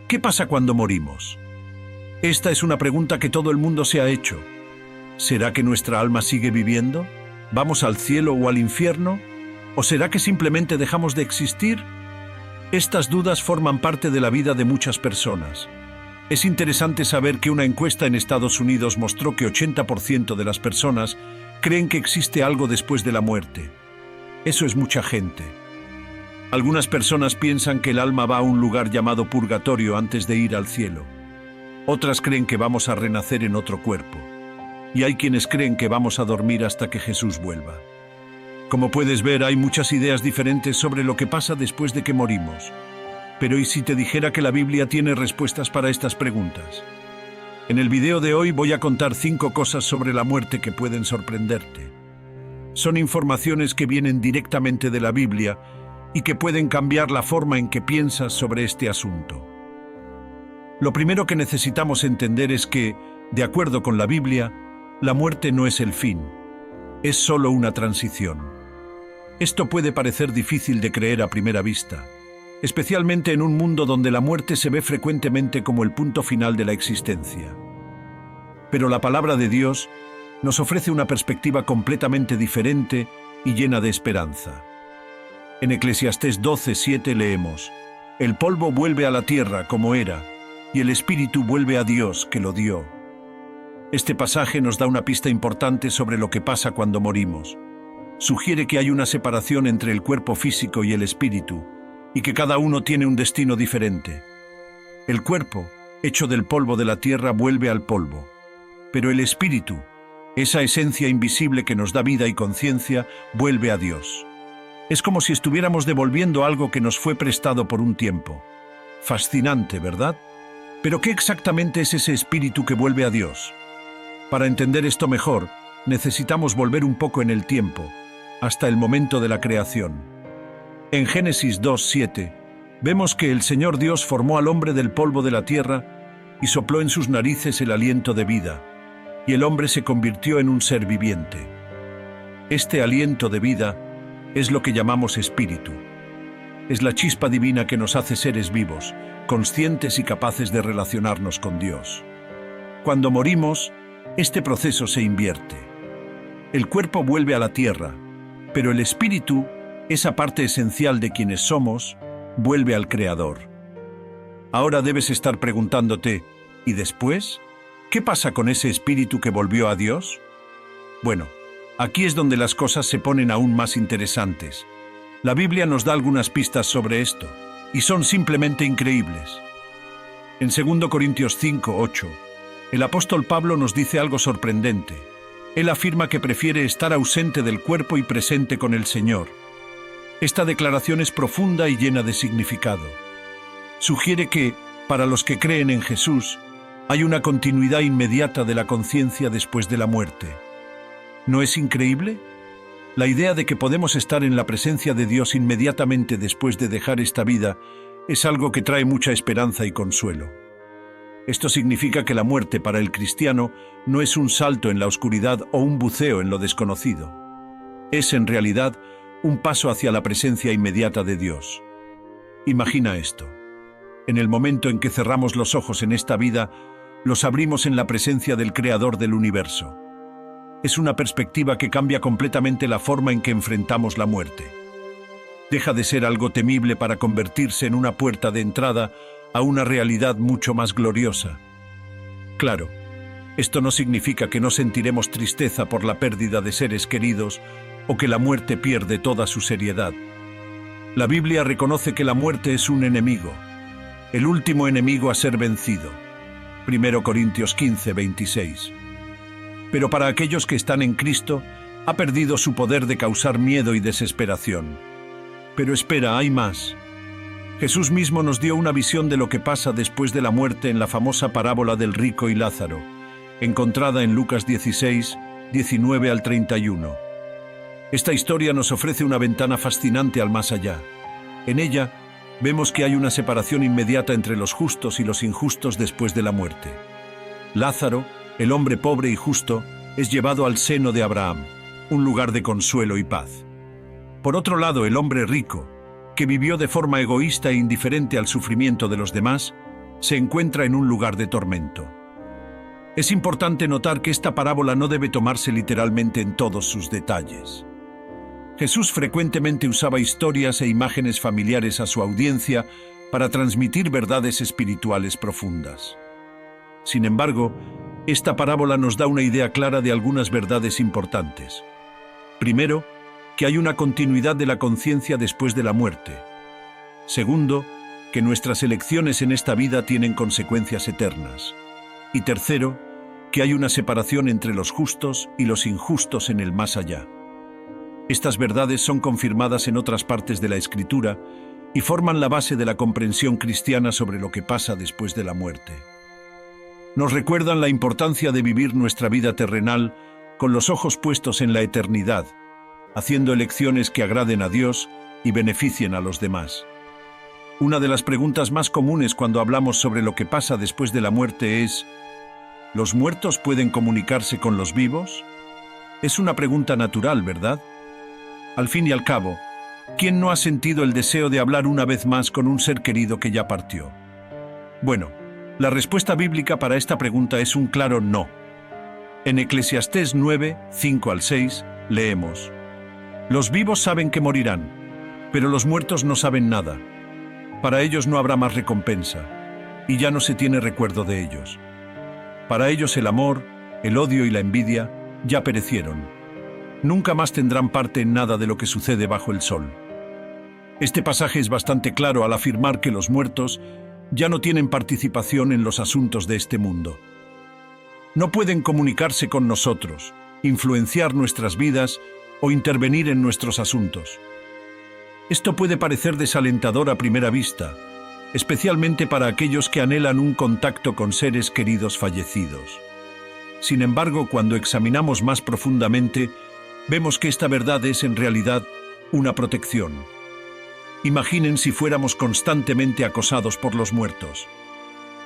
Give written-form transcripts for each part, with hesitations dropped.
¿Qué pasa cuando morimos? Esta es una pregunta que todo el mundo se ha hecho. ¿Será que nuestra alma sigue viviendo? ¿Vamos al cielo o al infierno? ¿O será que simplemente dejamos de existir? Estas dudas forman parte de la vida de muchas personas. Es interesante saber que una encuesta en Estados Unidos mostró que 80% de las personas creen que existe algo después de la muerte. Eso es mucha gente. Algunas personas piensan que el alma va a un lugar llamado purgatorio antes de ir al cielo. Otras creen que vamos a renacer en otro cuerpo. Y hay quienes creen que vamos a dormir hasta que Jesús vuelva. Como puedes ver, hay muchas ideas diferentes sobre lo que pasa después de que morimos. Pero ¿y si te dijera que la Biblia tiene respuestas para estas preguntas? En el video de hoy voy a contar 5 cosas sobre la muerte que pueden sorprenderte. Son informaciones que vienen directamente de la Biblia y que pueden cambiar la forma en que piensas sobre este asunto. Lo primero que necesitamos entender es que, de acuerdo con la Biblia, la muerte no es el fin, es solo una transición. Esto puede parecer difícil de creer a primera vista, especialmente en un mundo donde la muerte se ve frecuentemente como el punto final de la existencia. Pero la palabra de Dios nos ofrece una perspectiva completamente diferente y llena de esperanza. En Eclesiastés 12:7 leemos: «El polvo vuelve a la tierra como era, y el espíritu vuelve a Dios que lo dio». Este pasaje nos da una pista importante sobre lo que pasa cuando morimos. Sugiere que hay una separación entre el cuerpo físico y el espíritu, y que cada uno tiene un destino diferente. El cuerpo, hecho del polvo de la tierra, vuelve al polvo. Pero el espíritu, esa esencia invisible que nos da vida y conciencia, vuelve a Dios. Es como si estuviéramos devolviendo algo que nos fue prestado por un tiempo. Fascinante, ¿verdad? Pero ¿qué exactamente es ese espíritu que vuelve a Dios? Para entender esto mejor, necesitamos volver un poco en el tiempo, hasta el momento de la creación. En Génesis 2:7, vemos que el Señor Dios formó al hombre del polvo de la tierra y sopló en sus narices el aliento de vida, y el hombre se convirtió en un ser viviente. Este aliento de vida es lo que llamamos espíritu. Es la chispa divina que nos hace seres vivos, conscientes y capaces de relacionarnos con Dios. Cuando morimos, este proceso se invierte. El cuerpo vuelve a la tierra, pero el espíritu, esa parte esencial de quienes somos, vuelve al Creador. Ahora debes estar preguntándote, ¿y después? ¿Qué pasa con ese espíritu que volvió a Dios? Bueno, aquí es donde las cosas se ponen aún más interesantes. La Biblia nos da algunas pistas sobre esto, y son simplemente increíbles. En 2 Corintios 5:8, el apóstol Pablo nos dice algo sorprendente. Él afirma que prefiere estar ausente del cuerpo y presente con el Señor. Esta declaración es profunda y llena de significado. Sugiere que, para los que creen en Jesús, hay una continuidad inmediata de la conciencia después de la muerte. ¿No es increíble? La idea de que podemos estar en la presencia de Dios inmediatamente después de dejar esta vida es algo que trae mucha esperanza y consuelo. Esto significa que la muerte para el cristiano no es un salto en la oscuridad o un buceo en lo desconocido. Es, en realidad, un paso hacia la presencia inmediata de Dios. Imagina esto. En el momento en que cerramos los ojos en esta vida, los abrimos en la presencia del Creador del universo. Es una perspectiva que cambia completamente la forma en que enfrentamos la muerte. Deja de ser algo temible para convertirse en una puerta de entrada a una realidad mucho más gloriosa. Claro, esto no significa que no sentiremos tristeza por la pérdida de seres queridos o que la muerte pierde toda su seriedad. La Biblia reconoce que la muerte es un enemigo, el último enemigo a ser vencido. 1 Corintios 15:26. Pero para aquellos que están en Cristo, ha perdido su poder de causar miedo y desesperación. Pero espera, hay más. Jesús mismo nos dio una visión de lo que pasa después de la muerte en la famosa parábola del rico y Lázaro, encontrada en Lucas 16, 19 al 31. Esta historia nos ofrece una ventana fascinante al más allá. En ella, vemos que hay una separación inmediata entre los justos y los injustos después de la muerte. Lázaro, el hombre pobre y justo, es llevado al seno de Abraham, un lugar de consuelo y paz. Por otro lado, el hombre rico, que vivió de forma egoísta e indiferente al sufrimiento de los demás, se encuentra en un lugar de tormento. Es importante notar que esta parábola no debe tomarse literalmente en todos sus detalles. Jesús frecuentemente usaba historias e imágenes familiares a su audiencia para transmitir verdades espirituales profundas. Sin embargo, esta parábola nos da una idea clara de algunas verdades importantes. Primero, que hay una continuidad de la conciencia después de la muerte. Segundo, que nuestras elecciones en esta vida tienen consecuencias eternas. Y tercero, que hay una separación entre los justos y los injustos en el más allá. Estas verdades son confirmadas en otras partes de la Escritura y forman la base de la comprensión cristiana sobre lo que pasa después de la muerte. Nos recuerdan la importancia de vivir nuestra vida terrenal con los ojos puestos en la eternidad, haciendo elecciones que agraden a Dios y beneficien a los demás. Una de las preguntas más comunes cuando hablamos sobre lo que pasa después de la muerte es: ¿los muertos pueden comunicarse con los vivos? Es una pregunta natural, ¿verdad? Al fin y al cabo, ¿quién no ha sentido el deseo de hablar una vez más con un ser querido que ya partió? Bueno, la respuesta bíblica para esta pregunta es un claro no. En Eclesiastés 9, 5 al 6, leemos: los vivos saben que morirán, pero los muertos no saben nada. Para ellos no habrá más recompensa, y ya no se tiene recuerdo de ellos. Para ellos el amor, el odio y la envidia ya perecieron. Nunca más tendrán parte en nada de lo que sucede bajo el sol. Este pasaje es bastante claro al afirmar que los muertos ya no tienen participación en los asuntos de este mundo. No pueden comunicarse con nosotros, influenciar nuestras vidas o intervenir en nuestros asuntos. Esto puede parecer desalentador a primera vista, especialmente para aquellos que anhelan un contacto con seres queridos fallecidos. Sin embargo, cuando examinamos más profundamente, vemos que esta verdad es en realidad una protección. Imaginen si fuéramos constantemente acosados por los muertos.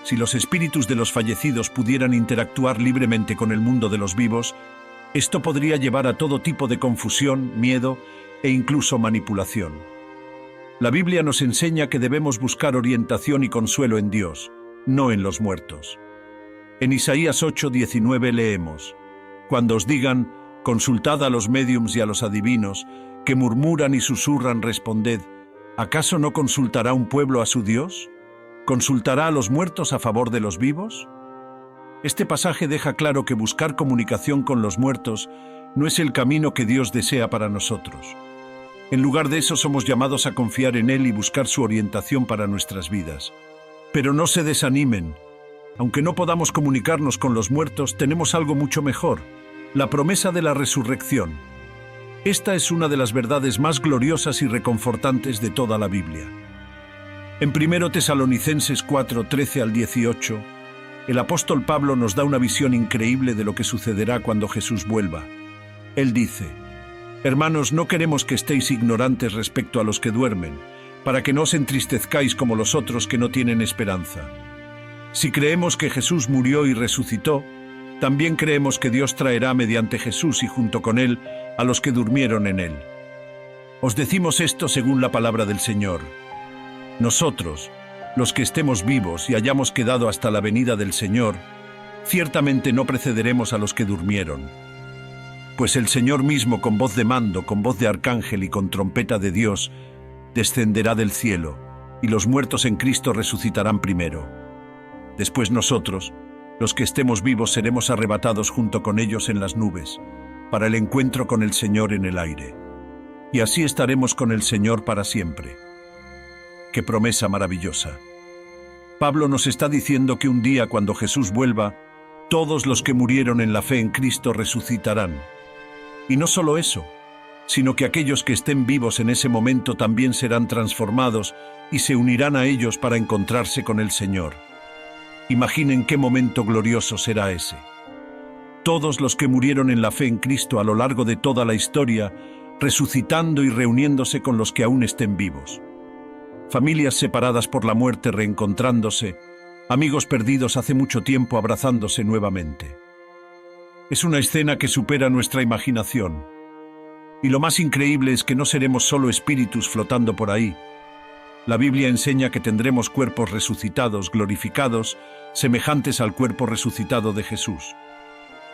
Si los espíritus de los fallecidos pudieran interactuar libremente con el mundo de los vivos, esto podría llevar a todo tipo de confusión, miedo e incluso manipulación. La Biblia nos enseña que debemos buscar orientación y consuelo en Dios, no en los muertos. En Isaías 8:19 leemos: cuando os digan, consultad a los médiums y a los adivinos, que murmuran y susurran, responded, ¿acaso no consultará un pueblo a su Dios? ¿Consultará a los muertos a favor de los vivos? Este pasaje deja claro que buscar comunicación con los muertos no es el camino que Dios desea para nosotros. En lugar de eso, somos llamados a confiar en Él y buscar su orientación para nuestras vidas. Pero no se desanimen. Aunque no podamos comunicarnos con los muertos, tenemos algo mucho mejor: la promesa de la resurrección. Esta es una de las verdades más gloriosas y reconfortantes de toda la Biblia. En 1 Tesalonicenses 4, 13 al 18, el apóstol Pablo nos da una visión increíble de lo que sucederá cuando Jesús vuelva. Él dice: hermanos, no queremos que estéis ignorantes respecto a los que duermen, para que no os entristezcáis como los otros que no tienen esperanza. Si creemos que Jesús murió y resucitó, también creemos que Dios traerá mediante Jesús y junto con Él a los que durmieron en Él. Os decimos esto según la palabra del Señor. Nosotros, los que estemos vivos y hayamos quedado hasta la venida del Señor, ciertamente no precederemos a los que durmieron. Pues el Señor mismo, con voz de mando, con voz de arcángel y con trompeta de Dios, descenderá del cielo, y los muertos en Cristo resucitarán primero. Después nosotros, los que estemos vivos, seremos arrebatados junto con ellos en las nubes, para el encuentro con el Señor en el aire. Y así estaremos con el Señor para siempre. ¡Qué promesa maravillosa! Pablo nos está diciendo que un día, cuando Jesús vuelva, todos los que murieron en la fe en Cristo resucitarán. Y no solo eso, sino que aquellos que estén vivos en ese momento también serán transformados y se unirán a ellos para encontrarse con el Señor. Imaginen qué momento glorioso será ese. Todos los que murieron en la fe en Cristo a lo largo de toda la historia, resucitando y reuniéndose con los que aún estén vivos. Familias separadas por la muerte reencontrándose, amigos perdidos hace mucho tiempo abrazándose nuevamente. Es una escena que supera nuestra imaginación. Y lo más increíble es que no seremos solo espíritus flotando por ahí, La Biblia enseña que tendremos cuerpos resucitados, glorificados, semejantes al cuerpo resucitado de Jesús.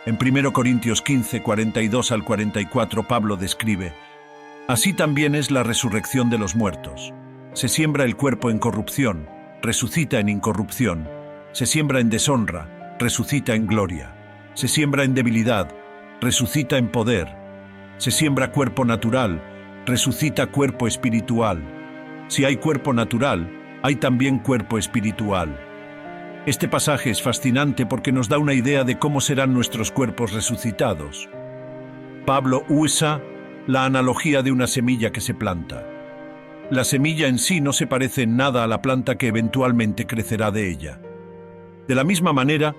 En 1 Corintios 15, 42 al 44, Pablo describe: así también es la resurrección de los muertos. Se siembra el cuerpo en corrupción, resucita en incorrupción. Se siembra en deshonra, resucita en gloria. Se siembra en debilidad, resucita en poder. Se siembra cuerpo natural, resucita cuerpo espiritual. Si hay cuerpo natural, hay también cuerpo espiritual. Este pasaje es fascinante porque nos da una idea de cómo serán nuestros cuerpos resucitados. Pablo usa la analogía de una semilla que se planta. La semilla en sí no se parece en nada a la planta que eventualmente crecerá de ella. De la misma manera,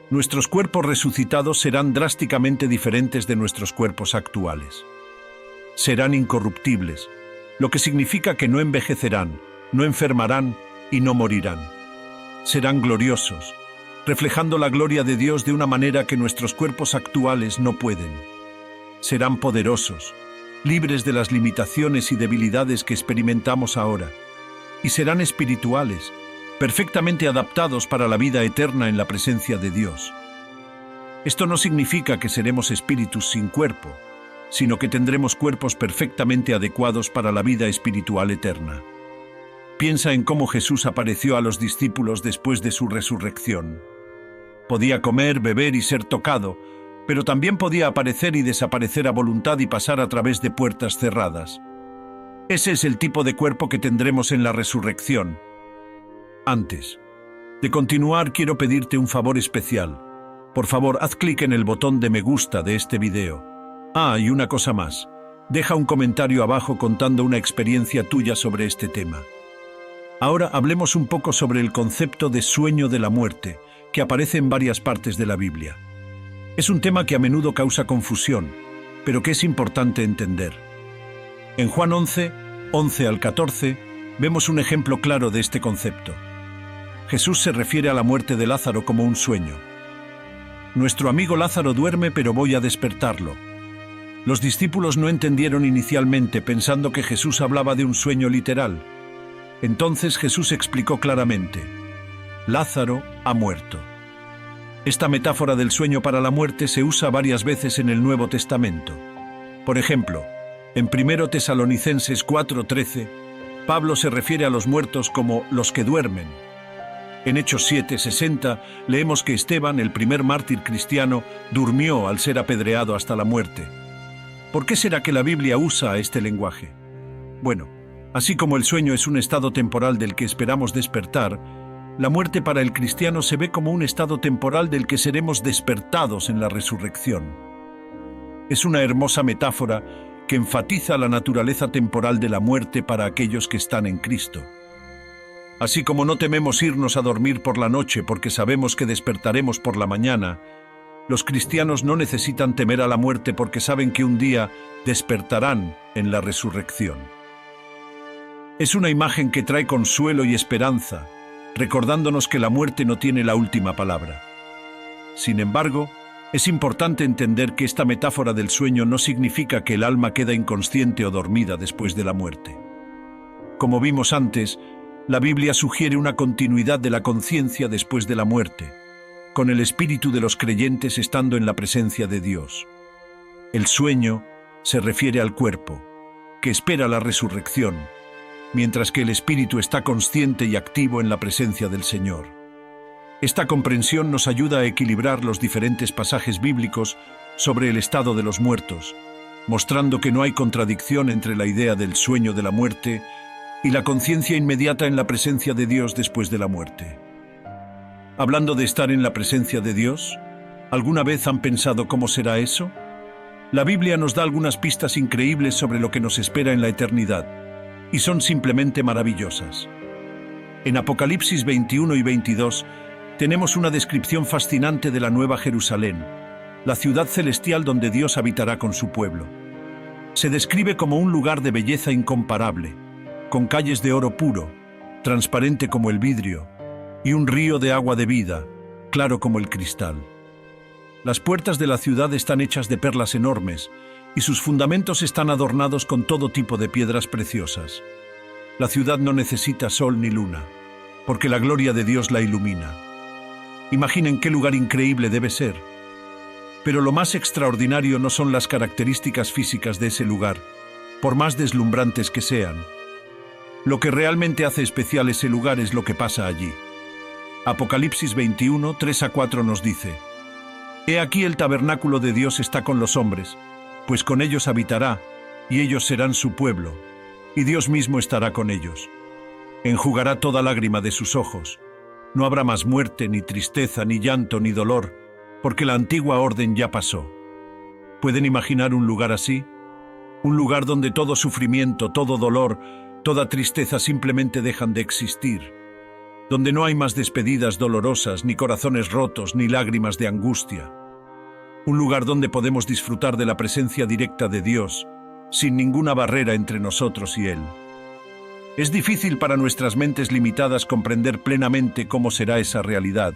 nuestros cuerpos resucitados serán drásticamente diferentes de nuestros cuerpos actuales. Serán incorruptibles, lo que significa que no envejecerán, no enfermarán y no morirán. Serán gloriosos, reflejando la gloria de Dios de una manera que nuestros cuerpos actuales no pueden. Serán poderosos, libres de las limitaciones y debilidades que experimentamos ahora, y serán espirituales, perfectamente adaptados para la vida eterna en la presencia de Dios. Esto no significa que seremos espíritus sin cuerpo, sino que tendremos cuerpos perfectamente adecuados para la vida espiritual eterna. Piensa en cómo Jesús apareció a los discípulos después de su resurrección. Podía comer, beber y ser tocado, pero también podía aparecer y desaparecer a voluntad y pasar a través de puertas cerradas. Ese es el tipo de cuerpo que tendremos en la resurrección. Antes de continuar, quiero pedirte un favor especial. Por favor, haz clic en el botón de me gusta de este video. Y una cosa más. Deja un comentario abajo contando una experiencia tuya sobre este tema. Ahora hablemos un poco sobre el concepto de sueño de la muerte, que aparece en varias partes de la Biblia. Es un tema que a menudo causa confusión, pero que es importante entender. En Juan 11, 11 al 14, vemos un ejemplo claro de este concepto. Jesús se refiere a la muerte de Lázaro como un sueño. Nuestro amigo Lázaro duerme, pero voy a despertarlo. Los discípulos no entendieron inicialmente, pensando que Jesús hablaba de un sueño literal. Entonces Jesús explicó claramente: Lázaro ha muerto. Esta metáfora del sueño para la muerte se usa varias veces en el Nuevo Testamento. Por ejemplo, en 1 Tesalonicenses 4:13, Pablo se refiere a los muertos como los que duermen. En Hechos 7:60 leemos que Esteban, el primer mártir cristiano, durmió al ser apedreado hasta la muerte. ¿Por qué será que la Biblia usa este lenguaje? Bueno, así como el sueño es un estado temporal del que esperamos despertar, la muerte para el cristiano se ve como un estado temporal del que seremos despertados en la resurrección. Es una hermosa metáfora que enfatiza la naturaleza temporal de la muerte para aquellos que están en Cristo. Así como no tememos irnos a dormir por la noche porque sabemos que despertaremos por la mañana, los cristianos no necesitan temer a la muerte porque saben que un día despertarán en la resurrección. Es una imagen que trae consuelo y esperanza, recordándonos que la muerte no tiene la última palabra. Sin embargo, es importante entender que esta metáfora del sueño no significa que el alma queda inconsciente o dormida después de la muerte. Como vimos antes, la Biblia sugiere una continuidad de la conciencia después de la muerte, con el espíritu de los creyentes estando en la presencia de Dios. El sueño se refiere al cuerpo, que espera la resurrección, mientras que el espíritu está consciente y activo en la presencia del Señor. Esta comprensión nos ayuda a equilibrar los diferentes pasajes bíblicos sobre el estado de los muertos, mostrando que no hay contradicción entre la idea del sueño de la muerte y la conciencia inmediata en la presencia de Dios después de la muerte. Hablando de estar en la presencia de Dios, ¿alguna vez han pensado cómo será eso? La Biblia nos da algunas pistas increíbles sobre lo que nos espera en la eternidad, y son simplemente maravillosas. En Apocalipsis 21 y 22 tenemos una descripción fascinante de la Nueva Jerusalén, la ciudad celestial donde Dios habitará con su pueblo. Se describe como un lugar de belleza incomparable, con calles de oro puro, transparente como el vidrio, y un río de agua de vida, claro como el cristal. Las puertas de la ciudad están hechas de perlas enormes, y sus fundamentos están adornados con todo tipo de piedras preciosas. La ciudad no necesita sol ni luna, porque la gloria de Dios la ilumina. Imaginen qué lugar increíble debe ser. Pero lo más extraordinario no son las características físicas de ese lugar, por más deslumbrantes que sean. Lo que realmente hace especial ese lugar es lo que pasa allí. Apocalipsis 21, 3-4 nos dice: He aquí el tabernáculo de Dios está con los hombres, pues con ellos habitará, y ellos serán su pueblo, y Dios mismo estará con ellos. Enjugará toda lágrima de sus ojos. No habrá más muerte, ni tristeza, ni llanto, ni dolor, porque la antigua orden ya pasó. ¿Pueden imaginar un lugar así? Un lugar donde todo sufrimiento, todo dolor, toda tristeza simplemente dejan de existir. Donde no hay más despedidas dolorosas, ni corazones rotos, ni lágrimas de angustia. Un lugar donde podemos disfrutar de la presencia directa de Dios, sin ninguna barrera entre nosotros y Él. Es difícil para nuestras mentes limitadas comprender plenamente cómo será esa realidad,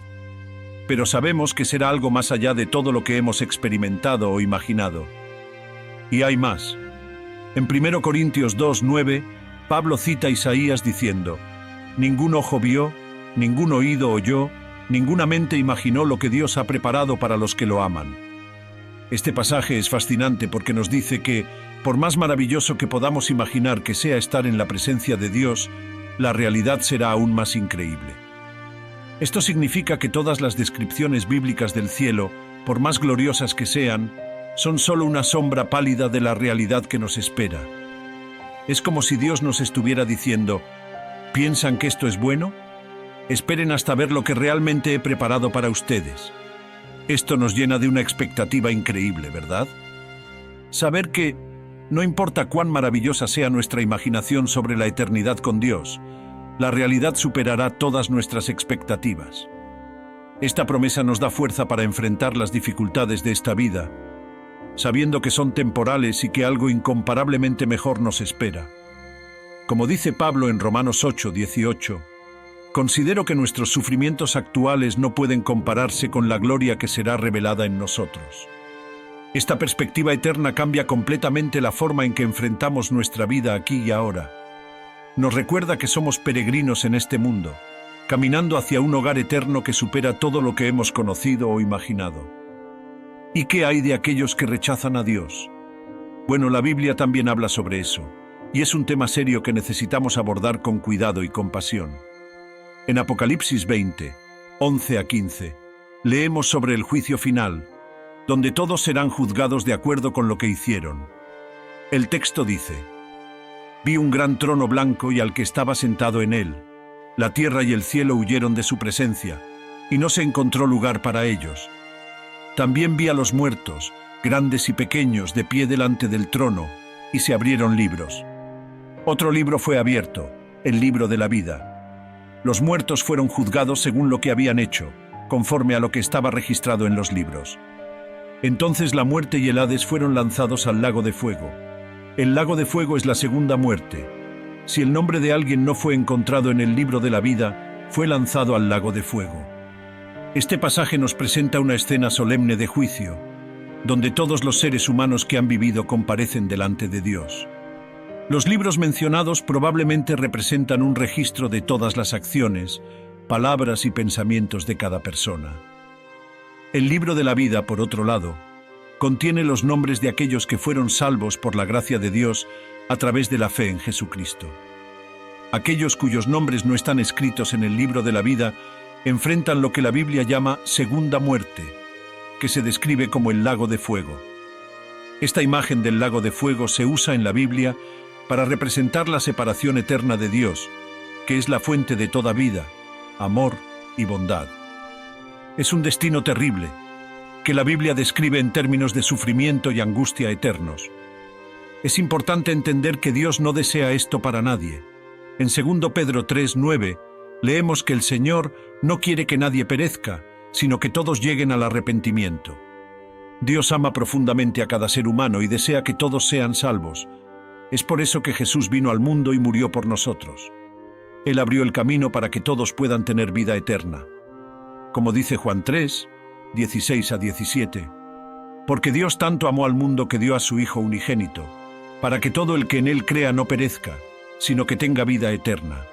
pero sabemos que será algo más allá de todo lo que hemos experimentado o imaginado. Y hay más. En 1 Corintios 2:9, Pablo cita a Isaías diciendo: Ningún ojo vio, ningún oído oyó, ninguna mente imaginó lo que Dios ha preparado para los que lo aman. Este pasaje es fascinante porque nos dice que, por más maravilloso que podamos imaginar que sea estar en la presencia de Dios, la realidad será aún más increíble. Esto significa que todas las descripciones bíblicas del cielo, por más gloriosas que sean, son solo una sombra pálida de la realidad que nos espera. Es como si Dios nos estuviera diciendo: ¿piensan que esto es bueno? Esperen hasta ver lo que realmente he preparado para ustedes. Esto nos llena de una expectativa increíble, ¿verdad? Saber que, no importa cuán maravillosa sea nuestra imaginación sobre la eternidad con Dios, la realidad superará todas nuestras expectativas. Esta promesa nos da fuerza para enfrentar las dificultades de esta vida, sabiendo que son temporales y que algo incomparablemente mejor nos espera. Como dice Pablo en Romanos 8:18, considero que nuestros sufrimientos actuales no pueden compararse con la gloria que será revelada en nosotros. Esta perspectiva eterna cambia completamente la forma en que enfrentamos nuestra vida aquí y ahora. Nos recuerda que somos peregrinos en este mundo, caminando hacia un hogar eterno que supera todo lo que hemos conocido o imaginado. ¿Y qué hay de aquellos que rechazan a Dios? Bueno, la Biblia también habla sobre eso, y es un tema serio que necesitamos abordar con cuidado y compasión. En Apocalipsis 20, 11-15, leemos sobre el juicio final, donde todos serán juzgados de acuerdo con lo que hicieron. El texto dice: Vi un gran trono blanco y al que estaba sentado en él. La tierra y el cielo huyeron de su presencia, y no se encontró lugar para ellos. También vi a los muertos, grandes y pequeños, de pie delante del trono, y se abrieron libros. Otro libro fue abierto, el libro de la vida. Los muertos fueron juzgados según lo que habían hecho, conforme a lo que estaba registrado en los libros. Entonces la muerte y el Hades fueron lanzados al lago de fuego. El lago de fuego es la segunda muerte. Si el nombre de alguien no fue encontrado en el libro de la vida, fue lanzado al lago de fuego. Este pasaje nos presenta una escena solemne de juicio, donde todos los seres humanos que han vivido comparecen delante de Dios. Los libros mencionados probablemente representan un registro de todas las acciones, palabras y pensamientos de cada persona. El libro de la vida, por otro lado, contiene los nombres de aquellos que fueron salvos por la gracia de Dios a través de la fe en Jesucristo. Aquellos cuyos nombres no están escritos en el libro de la vida enfrentan lo que la Biblia llama segunda muerte, que se describe como el lago de fuego. Esta imagen del lago de fuego se usa en la Biblia para representar la separación eterna de Dios, que es la fuente de toda vida, amor y bondad. Es un destino terrible, que la Biblia describe en términos de sufrimiento y angustia eternos. Es importante entender que Dios no desea esto para nadie. En 2 Pedro 3:9 leemos que el Señor no quiere que nadie perezca, sino que todos lleguen al arrepentimiento. Dios ama profundamente a cada ser humano y desea que todos sean salvos. Es por eso que Jesús vino al mundo y murió por nosotros. Él abrió el camino para que todos puedan tener vida eterna. Como dice Juan 3, 16-17, porque Dios tanto amó al mundo que dio a su Hijo unigénito, para que todo el que en Él crea no perezca, sino que tenga vida eterna.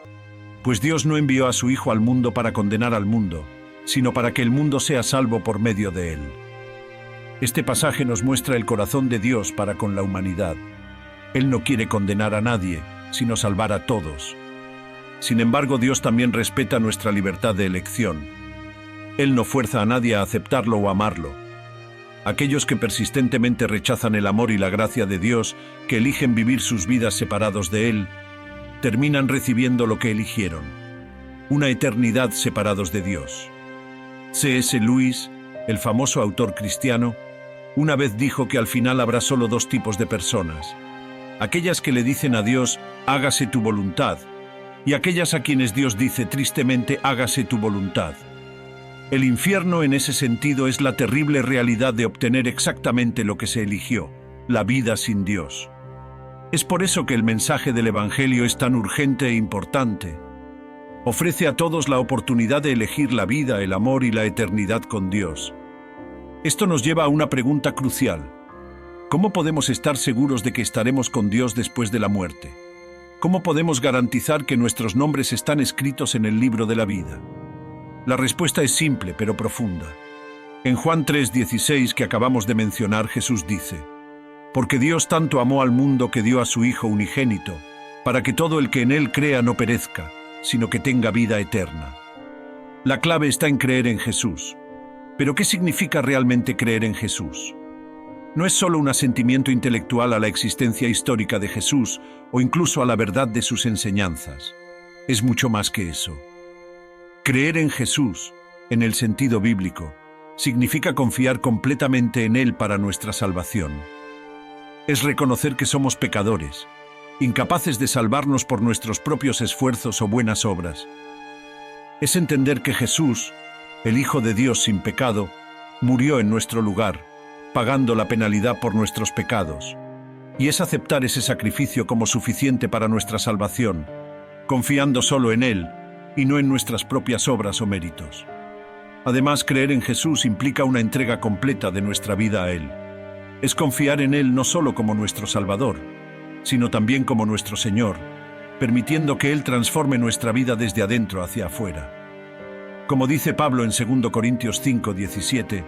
Pues Dios no envió a su Hijo al mundo para condenar al mundo, sino para que el mundo sea salvo por medio de él. Este pasaje nos muestra el corazón de Dios para con la humanidad. Él no quiere condenar a nadie, sino salvar a todos. Sin embargo, Dios también respeta nuestra libertad de elección. Él no fuerza a nadie a aceptarlo o amarlo. Aquellos que persistentemente rechazan el amor y la gracia de Dios, que eligen vivir sus vidas separados de Él, terminan recibiendo lo que eligieron: una eternidad separados de Dios. C.S. Lewis, el famoso autor cristiano, una vez dijo que al final habrá solo dos tipos de personas: aquellas que le dicen a Dios, hágase tu voluntad, y aquellas a quienes Dios dice tristemente, hágase tu voluntad. El infierno en ese sentido es la terrible realidad de obtener exactamente lo que se eligió: la vida sin Dios. Es por eso que el mensaje del Evangelio es tan urgente e importante. Ofrece a todos la oportunidad de elegir la vida, el amor y la eternidad con Dios. Esto nos lleva a una pregunta crucial: ¿cómo podemos estar seguros de que estaremos con Dios después de la muerte? ¿Cómo podemos garantizar que nuestros nombres están escritos en el libro de la vida? La respuesta es simple pero profunda. En Juan 3:16, que acabamos de mencionar, Jesús dice: porque Dios tanto amó al mundo que dio a su Hijo unigénito, para que todo el que en Él crea no perezca, sino que tenga vida eterna. La clave está en creer en Jesús. ¿Pero qué significa realmente creer en Jesús? No es solo un asentimiento intelectual a la existencia histórica de Jesús o incluso a la verdad de sus enseñanzas. Es mucho más que eso. Creer en Jesús, en el sentido bíblico, significa confiar completamente en Él para nuestra salvación. Es reconocer que somos pecadores, incapaces de salvarnos por nuestros propios esfuerzos o buenas obras. Es entender que Jesús, el Hijo de Dios sin pecado, murió en nuestro lugar, pagando la penalidad por nuestros pecados. Y es aceptar ese sacrificio como suficiente para nuestra salvación, confiando solo en Él y no en nuestras propias obras o méritos. Además, creer en Jesús implica una entrega completa de nuestra vida a Él. Es confiar en Él no solo como nuestro Salvador, sino también como nuestro Señor, permitiendo que Él transforme nuestra vida desde adentro hacia afuera. Como dice Pablo en 2 Corintios 5:17,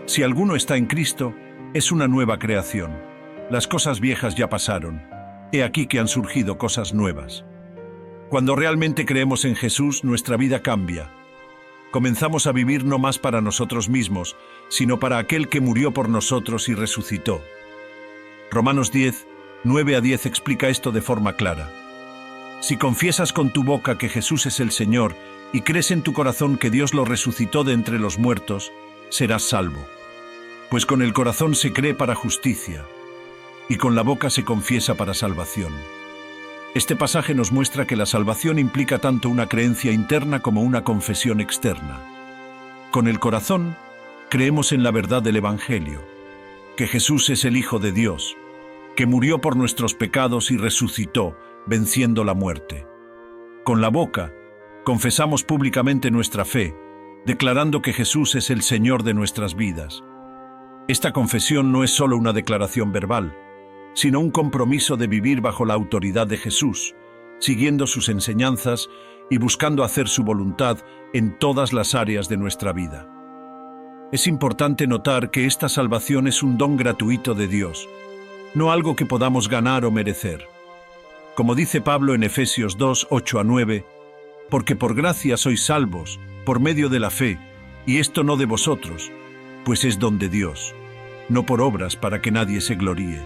si alguno está en Cristo, es una nueva creación. Las cosas viejas ya pasaron. He aquí que han surgido cosas nuevas. Cuando realmente creemos en Jesús, nuestra vida cambia. Comenzamos a vivir no más para nosotros mismos, sino para aquel que murió por nosotros y resucitó. Romanos 10:9-10 explica esto de forma clara. Si confiesas con tu boca que Jesús es el Señor y crees en tu corazón que Dios lo resucitó de entre los muertos, serás salvo. Pues con el corazón se cree para justicia y con la boca se confiesa para salvación. Este pasaje nos muestra que la salvación implica tanto una creencia interna como una confesión externa. Con el corazón, creemos en la verdad del Evangelio, que Jesús es el Hijo de Dios, que murió por nuestros pecados y resucitó, venciendo la muerte. Con la boca, confesamos públicamente nuestra fe, declarando que Jesús es el Señor de nuestras vidas. Esta confesión no es solo una declaración verbal, sino un compromiso de vivir bajo la autoridad de Jesús, siguiendo sus enseñanzas y buscando hacer su voluntad en todas las áreas de nuestra vida. Es importante notar que esta salvación es un don gratuito de Dios, no algo que podamos ganar o merecer. Como dice Pablo en Efesios 2:8-9, porque por gracia sois salvos, por medio de la fe, y esto no de vosotros, pues es don de Dios, no por obras para que nadie se gloríe.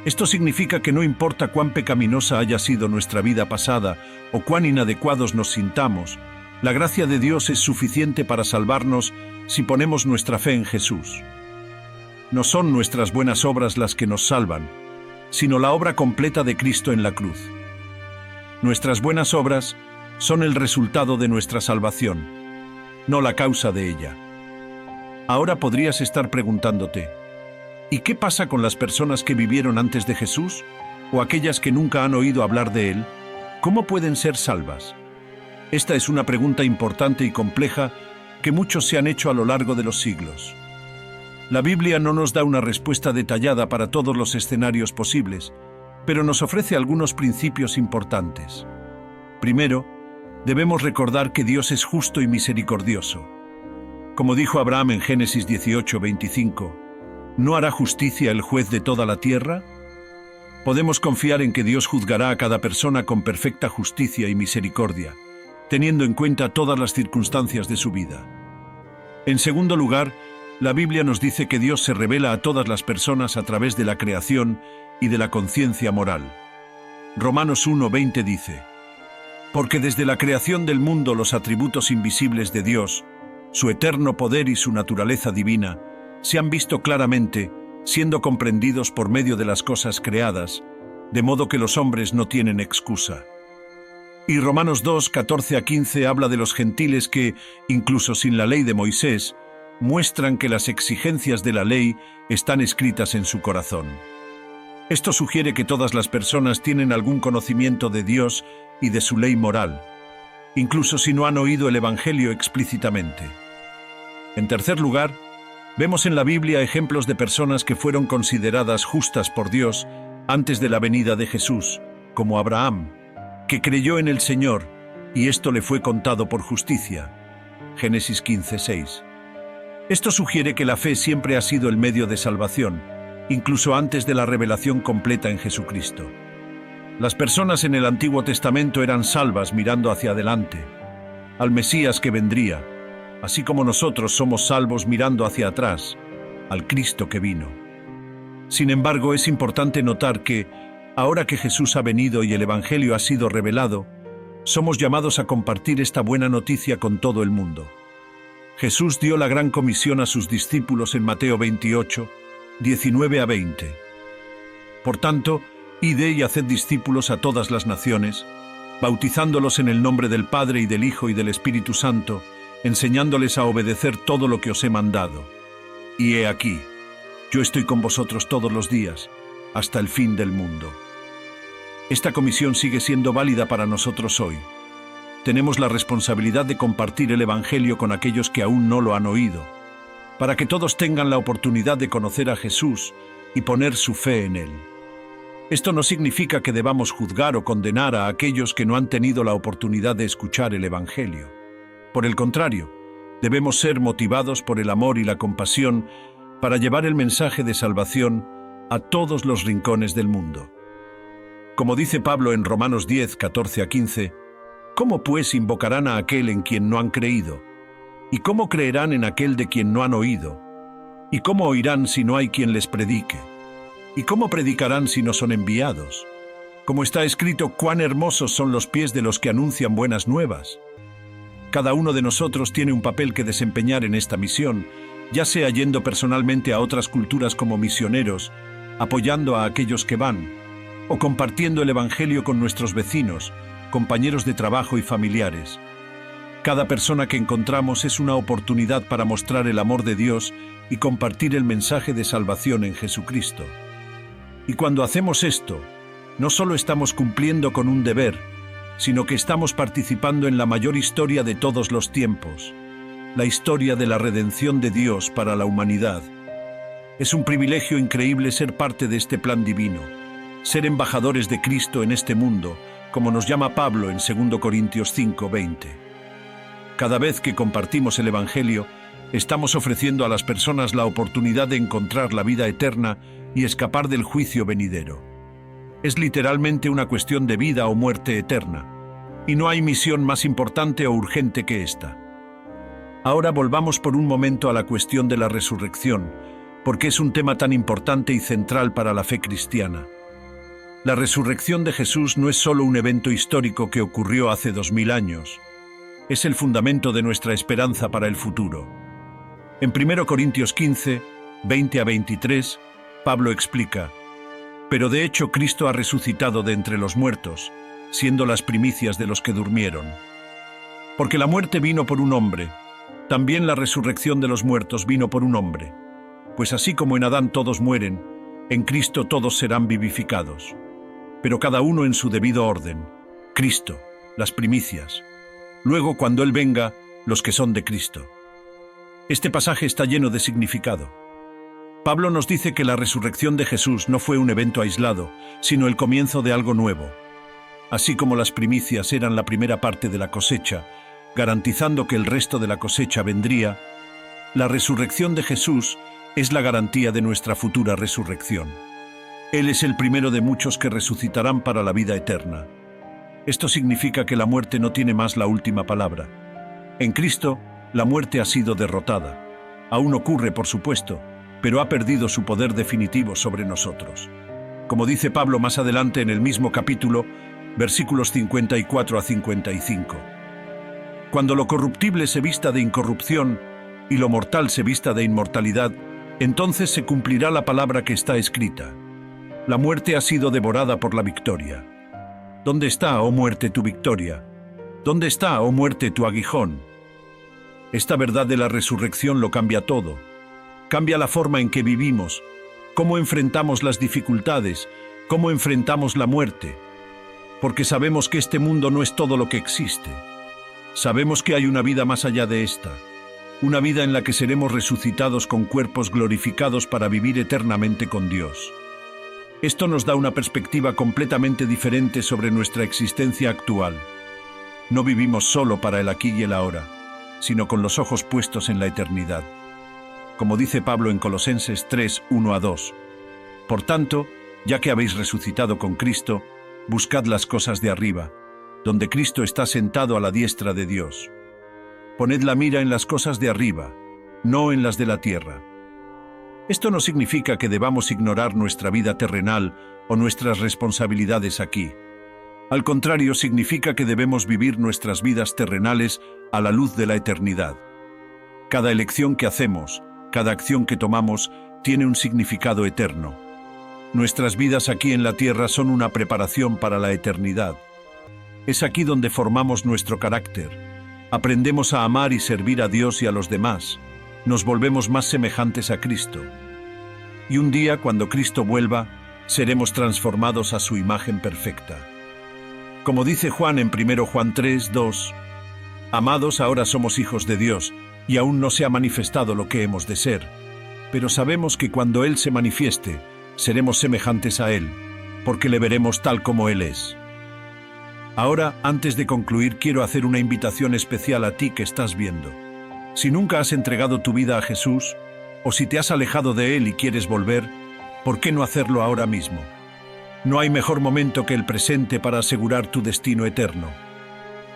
Esto significa que no importa cuán pecaminosa haya sido nuestra vida pasada o cuán inadecuados nos sintamos, la gracia de Dios es suficiente para salvarnos si ponemos nuestra fe en Jesús. No son nuestras buenas obras las que nos salvan, sino la obra completa de Cristo en la cruz. Nuestras buenas obras son el resultado de nuestra salvación, no la causa de ella. Ahora podrías estar preguntándote, ¿y qué pasa con las personas que vivieron antes de Jesús? ¿O aquellas que nunca han oído hablar de Él? ¿Cómo pueden ser salvas? Esta es una pregunta importante y compleja que muchos se han hecho a lo largo de los siglos. La Biblia no nos da una respuesta detallada para todos los escenarios posibles, pero nos ofrece algunos principios importantes. Primero, debemos recordar que Dios es justo y misericordioso. Como dijo Abraham en Génesis 18:25, ¿no hará justicia el juez de toda la tierra? Podemos confiar en que Dios juzgará a cada persona con perfecta justicia y misericordia, teniendo en cuenta todas las circunstancias de su vida. En segundo lugar, la Biblia nos dice que Dios se revela a todas las personas a través de la creación y de la conciencia moral. Romanos 1:20 dice, porque desde la creación del mundo los atributos invisibles de Dios, su eterno poder y su naturaleza divina, se han visto claramente, siendo comprendidos por medio de las cosas creadas, de modo que los hombres no tienen excusa. Y Romanos 2:14-15 habla de los gentiles que, incluso sin la ley de Moisés, muestran que las exigencias de la ley están escritas en su corazón. Esto sugiere que todas las personas tienen algún conocimiento de Dios y de su ley moral, incluso si no han oído el Evangelio explícitamente. En tercer lugar, vemos en la Biblia ejemplos de personas que fueron consideradas justas por Dios antes de la venida de Jesús, como Abraham, que creyó en el Señor, y esto le fue contado por justicia. Génesis 15:6. Esto sugiere que la fe siempre ha sido el medio de salvación, incluso antes de la revelación completa en Jesucristo. Las personas en el Antiguo Testamento eran salvas mirando hacia adelante, al Mesías que vendría, así como nosotros somos salvos mirando hacia atrás, al Cristo que vino. Sin embargo, es importante notar que, ahora que Jesús ha venido y el Evangelio ha sido revelado, somos llamados a compartir esta buena noticia con todo el mundo. Jesús dio la gran comisión a sus discípulos en Mateo 28:19-20. Por tanto, id y haced discípulos a todas las naciones, bautizándolos en el nombre del Padre y del Hijo y del Espíritu Santo, enseñándoles a obedecer todo lo que os he mandado. Y he aquí, yo estoy con vosotros todos los días, hasta el fin del mundo. Esta comisión sigue siendo válida para nosotros hoy. Tenemos la responsabilidad de compartir el Evangelio con aquellos que aún no lo han oído, para que todos tengan la oportunidad de conocer a Jesús y poner su fe en Él. Esto no significa que debamos juzgar o condenar a aquellos que no han tenido la oportunidad de escuchar el Evangelio. Por el contrario, debemos ser motivados por el amor y la compasión para llevar el mensaje de salvación a todos los rincones del mundo. Como dice Pablo en Romanos 10:14-15, ¿cómo pues invocarán a aquel en quien no han creído? ¿Y cómo creerán en aquel de quien no han oído? ¿Y cómo oirán si no hay quien les predique? ¿Y cómo predicarán si no son enviados? Como está escrito, cuán hermosos son los pies de los que anuncian buenas nuevas. Cada uno de nosotros tiene un papel que desempeñar en esta misión, ya sea yendo personalmente a otras culturas como misioneros, apoyando a aquellos que van, o compartiendo el Evangelio con nuestros vecinos, compañeros de trabajo y familiares. Cada persona que encontramos es una oportunidad para mostrar el amor de Dios y compartir el mensaje de salvación en Jesucristo. Y cuando hacemos esto, no solo estamos cumpliendo con un deber, sino que estamos participando en la mayor historia de todos los tiempos, la historia de la redención de Dios para la humanidad. Es un privilegio increíble ser parte de este plan divino, ser embajadores de Cristo en este mundo, como nos llama Pablo en 2 Corintios 5:20. Cada vez que compartimos el Evangelio, estamos ofreciendo a las personas la oportunidad de encontrar la vida eterna y escapar del juicio venidero. Es literalmente una cuestión de vida o muerte eterna, y no hay misión más importante o urgente que esta. Ahora volvamos por un momento a la cuestión de la resurrección, porque es un tema tan importante y central para la fe cristiana. La resurrección de Jesús no es solo un evento histórico que ocurrió hace 2000 años, es el fundamento de nuestra esperanza para el futuro. En 1 Corintios 15:20-23, Pablo explica: pero de hecho Cristo ha resucitado de entre los muertos, siendo las primicias de los que durmieron. Porque la muerte vino por un hombre, también la resurrección de los muertos vino por un hombre. Pues así como en Adán todos mueren, en Cristo todos serán vivificados. Pero cada uno en su debido orden. Cristo, las primicias. Luego, cuando Él venga, los que son de Cristo. Este pasaje está lleno de significado. Pablo nos dice que la resurrección de Jesús no fue un evento aislado, sino el comienzo de algo nuevo. Así como las primicias eran la primera parte de la cosecha, garantizando que el resto de la cosecha vendría, la resurrección de Jesús es la garantía de nuestra futura resurrección. Él es el primero de muchos que resucitarán para la vida eterna. Esto significa que la muerte no tiene más la última palabra. En Cristo, la muerte ha sido derrotada. Aún ocurre, por supuesto, pero ha perdido su poder definitivo sobre nosotros. Como dice Pablo más adelante en el mismo capítulo, versículos 54 a 55. Cuando lo corruptible se vista de incorrupción y lo mortal se vista de inmortalidad, entonces se cumplirá la palabra que está escrita. La muerte ha sido devorada por la victoria. ¿Dónde está, oh muerte, tu victoria? ¿Dónde está, oh muerte, tu aguijón? Esta verdad de la resurrección lo cambia todo. Cambia la forma en que vivimos, cómo enfrentamos las dificultades, cómo enfrentamos la muerte. Porque sabemos que este mundo no es todo lo que existe. Sabemos que hay una vida más allá de esta. Una vida en la que seremos resucitados con cuerpos glorificados para vivir eternamente con Dios. Esto nos da una perspectiva completamente diferente sobre nuestra existencia actual. No vivimos solo para el aquí y el ahora, sino con los ojos puestos en la eternidad. Como dice Pablo en Colosenses 3, 1 a 2. Por tanto, ya que habéis resucitado con Cristo, buscad las cosas de arriba, donde Cristo está sentado a la diestra de Dios. Poned la mira en las cosas de arriba, no en las de la tierra. Esto no significa que debamos ignorar nuestra vida terrenal o nuestras responsabilidades aquí. Al contrario, significa que debemos vivir nuestras vidas terrenales a la luz de la eternidad. Cada elección que hacemos, cada acción que tomamos, tiene un significado eterno. Nuestras vidas aquí en la tierra son una preparación para la eternidad. Es aquí donde formamos nuestro carácter. Aprendemos a amar y servir a Dios y a los demás. Nos volvemos más semejantes a Cristo. Y un día, cuando Cristo vuelva, seremos transformados a su imagen perfecta. Como dice Juan en 1 Juan 3, 2, Amados, ahora somos hijos de Dios, y aún no se ha manifestado lo que hemos de ser. Pero sabemos que cuando Él se manifieste, seremos semejantes a Él, porque le veremos tal como Él es. Ahora, antes de concluir, quiero hacer una invitación especial a ti que estás viendo. Si nunca has entregado tu vida a Jesús, o si te has alejado de Él y quieres volver, ¿por qué no hacerlo ahora mismo? No hay mejor momento que el presente para asegurar tu destino eterno.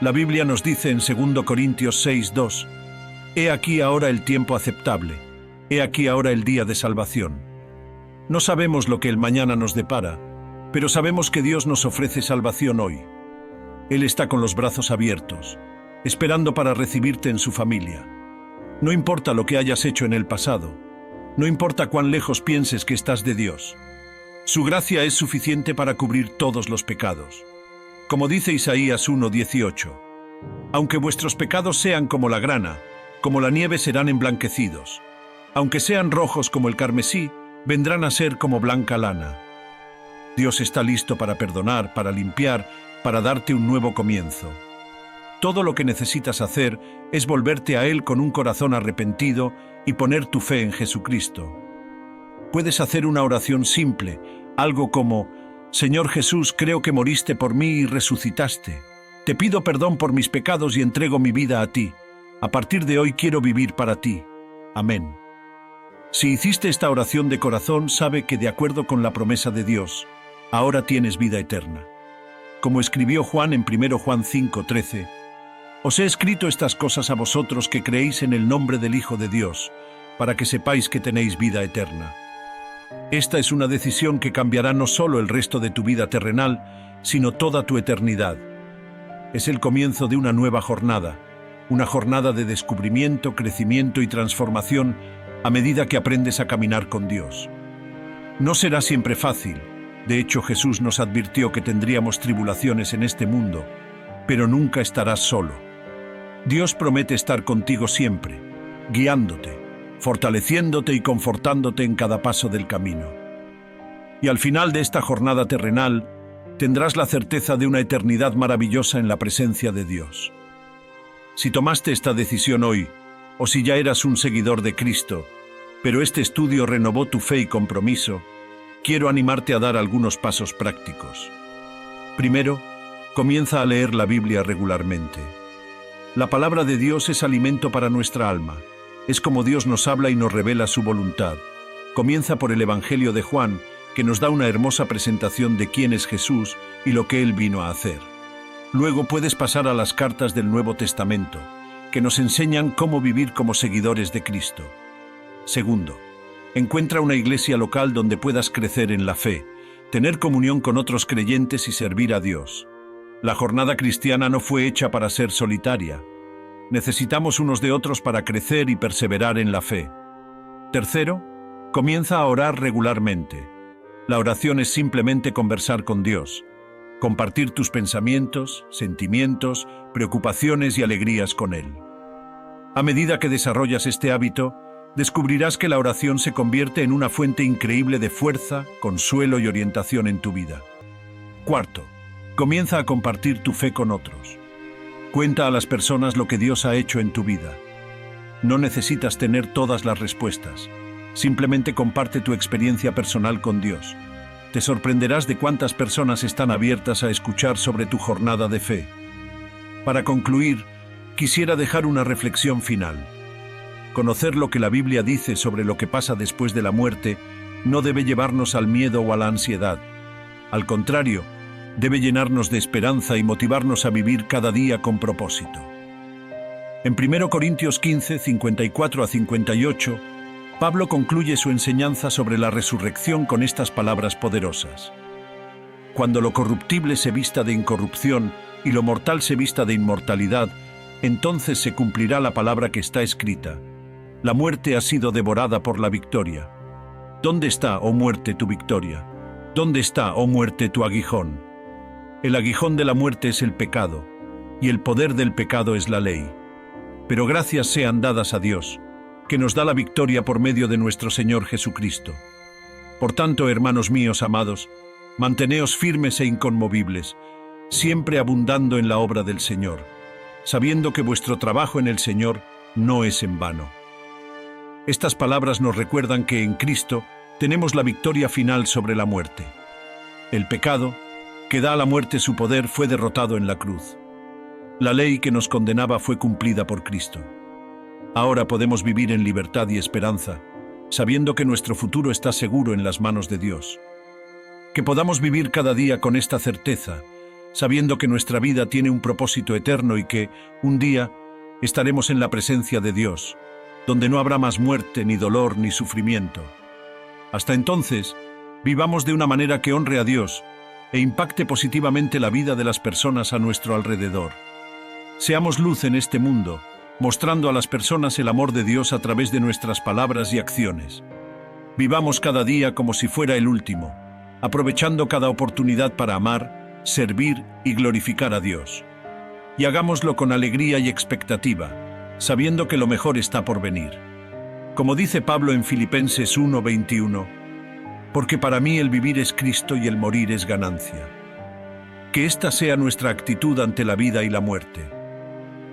La Biblia nos dice en 2 Corintios 6, 2, He aquí ahora el tiempo aceptable, he aquí ahora el día de salvación. No sabemos lo que el mañana nos depara, pero sabemos que Dios nos ofrece salvación hoy. Él está con los brazos abiertos, esperando para recibirte en su familia. No importa lo que hayas hecho en el pasado, no importa cuán lejos pienses que estás de Dios. Su gracia es suficiente para cubrir todos los pecados. Como dice Isaías 1:18, aunque vuestros pecados sean como la grana, como la nieve serán emblanquecidos. Aunque sean rojos como el carmesí, vendrán a ser como blanca lana. Dios está listo para perdonar, para limpiar, para darte un nuevo comienzo. Todo lo que necesitas hacer es volverte a Él con un corazón arrepentido y poner tu fe en Jesucristo. Puedes hacer una oración simple, algo como, Señor Jesús, creo que moriste por mí y resucitaste. Te pido perdón por mis pecados y entrego mi vida a ti. A partir de hoy quiero vivir para ti. Amén. Si hiciste esta oración de corazón, sabe que de acuerdo con la promesa de Dios, ahora tienes vida eterna. Como escribió Juan en 1 Juan 5:13, Os he escrito estas cosas a vosotros que creéis en el nombre del Hijo de Dios, para que sepáis que tenéis vida eterna. Esta es una decisión que cambiará no solo el resto de tu vida terrenal, sino toda tu eternidad. Es el comienzo de una nueva jornada, una jornada de descubrimiento, crecimiento y transformación a medida que aprendes a caminar con Dios. No será siempre fácil. De hecho, Jesús nos advirtió que tendríamos tribulaciones en este mundo, pero nunca estarás solo. Dios promete estar contigo siempre, guiándote, fortaleciéndote y confortándote en cada paso del camino. Y al final de esta jornada terrenal, tendrás la certeza de una eternidad maravillosa en la presencia de Dios. Si tomaste esta decisión hoy, o si ya eras un seguidor de Cristo, pero este estudio renovó tu fe y compromiso, quiero animarte a dar algunos pasos prácticos. Primero, comienza a leer la Biblia regularmente. La palabra de Dios es alimento para nuestra alma. Es como Dios nos habla y nos revela su voluntad. Comienza por el Evangelio de Juan, que nos da una hermosa presentación de quién es Jesús y lo que Él vino a hacer. Luego puedes pasar a las cartas del Nuevo Testamento, que nos enseñan cómo vivir como seguidores de Cristo. Segundo, encuentra una iglesia local donde puedas crecer en la fe, tener comunión con otros creyentes y servir a Dios. La jornada cristiana no fue hecha para ser solitaria. Necesitamos unos de otros para crecer y perseverar en la fe. Tercero, comienza a orar regularmente. La oración es simplemente conversar con Dios, compartir tus pensamientos, sentimientos, preocupaciones y alegrías con Él. A medida que desarrollas este hábito, descubrirás que la oración se convierte en una fuente increíble de fuerza, consuelo y orientación en tu vida. Cuarto, comienza a compartir tu fe con otros. Cuenta a las personas lo que Dios ha hecho en tu vida. No necesitas tener todas las respuestas. Simplemente comparte tu experiencia personal con Dios. Te sorprenderás de cuántas personas están abiertas a escuchar sobre tu jornada de fe. Para concluir, quisiera dejar una reflexión final. Conocer lo que la Biblia dice sobre lo que pasa después de la muerte no debe llevarnos al miedo o a la ansiedad. Al contrario, debe llenarnos de esperanza y motivarnos a vivir cada día con propósito. En 1 Corintios 15, 54 a 58, Pablo concluye su enseñanza sobre la resurrección con estas palabras poderosas. Cuando lo corruptible se vista de incorrupción y lo mortal se vista de inmortalidad, entonces se cumplirá la palabra que está escrita. La muerte ha sido devorada por la victoria. ¿Dónde está, oh muerte, tu victoria? ¿Dónde está, oh muerte, tu aguijón? El aguijón de la muerte es el pecado, y el poder del pecado es la ley. Pero gracias sean dadas a Dios, que nos da la victoria por medio de nuestro Señor Jesucristo. Por tanto, hermanos míos amados, manteneos firmes e inconmovibles, siempre abundando en la obra del Señor, sabiendo que vuestro trabajo en el Señor no es en vano. Estas palabras nos recuerdan que en Cristo tenemos la victoria final sobre la muerte. El pecado, que da a la muerte su poder, fue derrotado en la cruz. La ley que nos condenaba fue cumplida por Cristo. Ahora podemos vivir en libertad y esperanza, sabiendo que nuestro futuro está seguro en las manos de Dios. Que podamos vivir cada día con esta certeza, sabiendo que nuestra vida tiene un propósito eterno y que, un día, estaremos en la presencia de Dios, donde no habrá más muerte, ni dolor, ni sufrimiento. Hasta entonces, vivamos de una manera que honre a Dios e impacte positivamente la vida de las personas a nuestro alrededor. Seamos luz en este mundo, mostrando a las personas el amor de Dios a través de nuestras palabras y acciones. Vivamos cada día como si fuera el último, aprovechando cada oportunidad para amar, servir y glorificar a Dios. Y hagámoslo con alegría y expectativa, sabiendo que lo mejor está por venir. Como dice Pablo en Filipenses 1:21, porque para mí el vivir es Cristo y el morir es ganancia. Que esta sea nuestra actitud ante la vida y la muerte.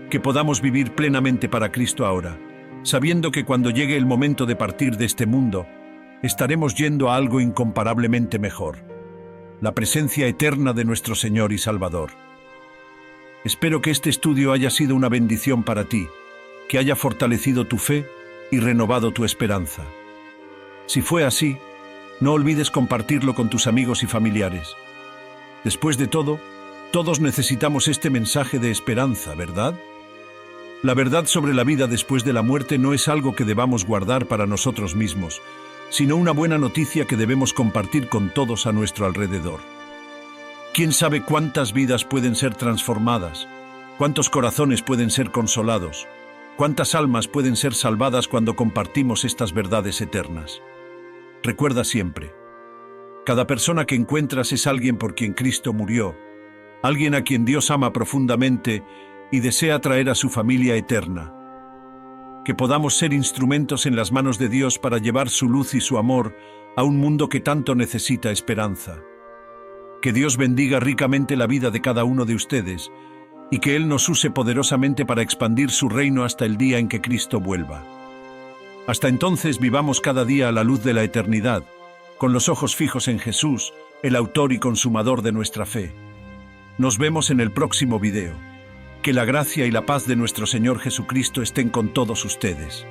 Que podamos vivir plenamente para Cristo ahora, sabiendo que cuando llegue el momento de partir de este mundo, estaremos yendo a algo incomparablemente mejor, la presencia eterna de nuestro Señor y Salvador. Espero que este estudio haya sido una bendición para ti, que haya fortalecido tu fe y renovado tu esperanza. Si fue así, no olvides compartirlo con tus amigos y familiares. Después de todo, todos necesitamos este mensaje de esperanza, ¿verdad? La verdad sobre la vida después de la muerte no es algo que debamos guardar para nosotros mismos, sino una buena noticia que debemos compartir con todos a nuestro alrededor. ¿Quién sabe cuántas vidas pueden ser transformadas? ¿Cuántos corazones pueden ser consolados? ¿Cuántas almas pueden ser salvadas cuando compartimos estas verdades eternas? Recuerda siempre, cada persona que encuentras es alguien por quien Cristo murió, alguien a quien Dios ama profundamente y desea traer a su familia eterna. Que podamos ser instrumentos en las manos de Dios para llevar su luz y su amor a un mundo que tanto necesita esperanza. Que Dios bendiga ricamente la vida de cada uno de ustedes y que Él nos use poderosamente para expandir su reino hasta el día en que Cristo vuelva. Hasta entonces vivamos cada día a la luz de la eternidad, con los ojos fijos en Jesús, el autor y consumador de nuestra fe. Nos vemos en el próximo video. Que la gracia y la paz de nuestro Señor Jesucristo estén con todos ustedes.